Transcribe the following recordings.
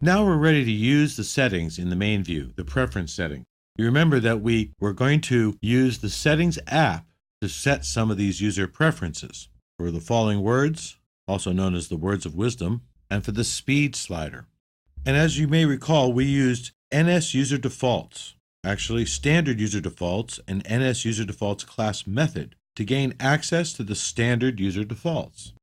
Now we're ready to use the settings in the main view, the preference setting. You remember that we were going to use the Settings app to set some of these user preferences for the following words, also known as the words of wisdom, and for the speed slider. And as you may recall, we used NS user defaults, actually standard user defaults and NS user defaults class method to gain access to the standard user defaults.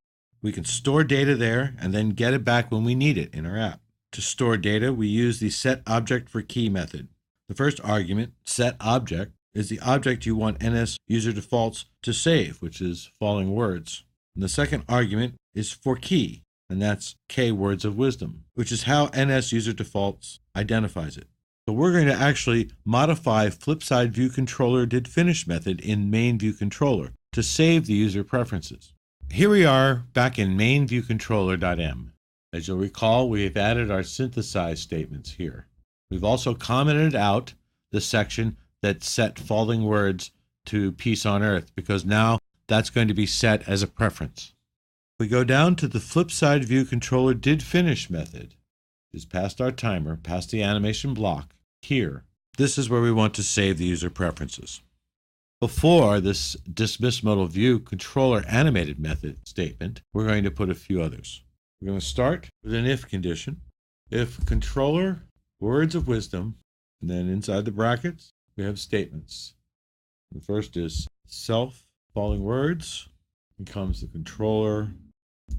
We can store data there and then get it back when we need it in our app. To store data, we use the setObjectForKey method. The first argument, setObject, is the object you want NS user defaults to save, which is following words. And the second argument is forKey, and that's K words of wisdom, which is how NS user defaults identifies it. So we're going to actually modify Flipside View Controller didFinish method in main view controller to save the user preferences. Here we are back in main view controller.m. As you'll recall, we have added our synthesize statements here. We've also commented out the section that set falling words to peace on earth, because now that's going to be set as a preference. We go down to the Flipside View Controller didFinish method, which is past our timer, past the animation block. Here, this is where we want to save the user preferences. Before this dismiss modal view controller animated method statement, we're going to put a few others. We're going to start with an if condition. If controller words of wisdom, and then inside the brackets, we have statements. The first is self falling words becomes the controller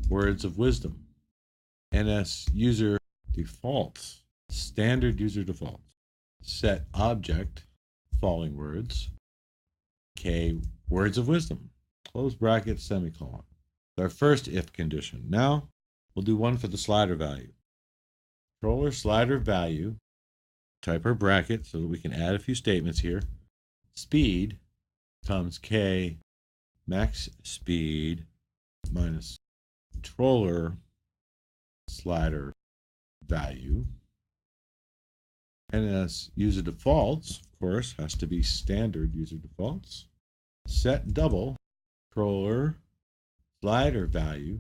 words of wisdom. NS user defaults, standard user defaults. Set object falling words, K words of wisdom, close bracket, semicolon. Our first if condition. Now we'll do one for the slider value. Controller slider value, type our bracket so that we can add a few statements here. Speed becomes K max speed minus controller slider value. NS user defaults, of course, has to be standard user defaults. Set double controller slider value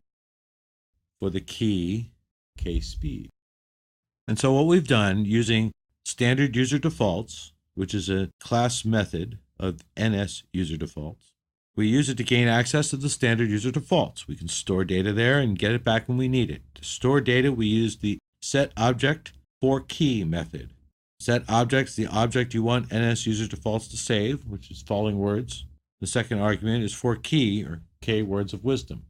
for the key K speed. And so what we've done using standard user defaults, which is a class method of NS user defaults, we use it to gain access to the standard user defaults. We can store data there and get it back when we need it. To store data, we use the setObjectForKey method. Set objects, the object you want NS user defaults to save, which is falling words. The second argument is forKey, or K words of wisdom.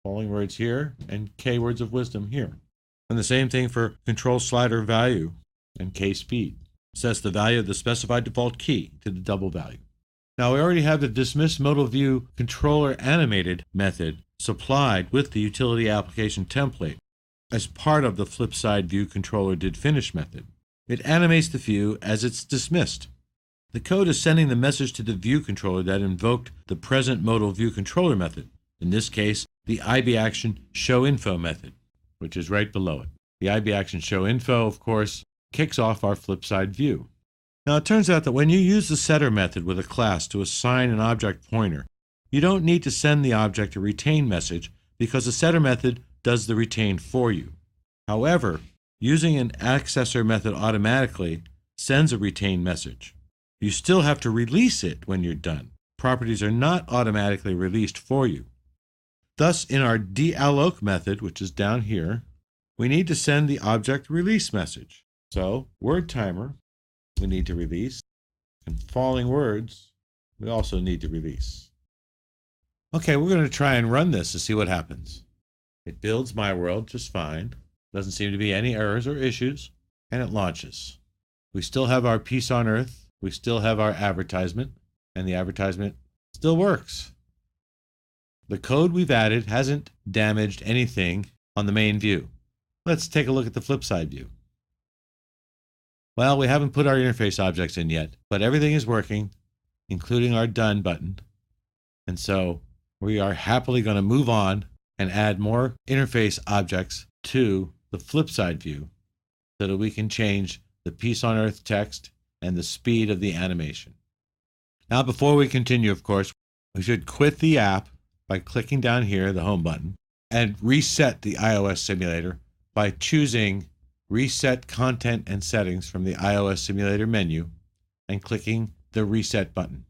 Falling words here and K words of wisdom here. And the same thing for control slider value and K speed. Sets the value of the specified default key to the double value. Now we already have the dismiss modal view controller animated method supplied with the utility application template as part of the Flipside View Controller didFinish method. It animates the view as it's dismissed. The code is sending the message to the view controller that invoked the present modal view controller method, in this case, the IBAction showInfo method, which is right below it. The IBAction showInfo, of course, kicks off our Flipside view. Now it turns out that when you use the setter method with a class to assign an object pointer, you don't need to send the object a retain message because the setter method does the retain for you. However, using an accessor method automatically sends a retain message. You still have to release it when you're done. Properties are not automatically released for you. Thus, in our dealloc method, which is down here, we need to send the object release message. So, word timer, we need to release, and falling words, we also need to release. Okay, we're going to try and run this to see what happens. It builds my world just fine. Doesn't seem to be any errors or issues, and it launches. We still have our peace on earth, we still have our advertisement, and the advertisement still works. The code we've added hasn't damaged anything on the main view. Let's take a look at the Flipside view. Well, we haven't put our interface objects in yet, but everything is working, including our done button. And so we are happily going to move on and add more interface objects to the Flipside view so that we can change the peace on earth text and the speed of the animation. Now, before we continue, of course, we should quit the app by clicking down here, the home button, and reset the iOS simulator by choosing Reset Content and Settings from the iOS Simulator menu and clicking the Reset button.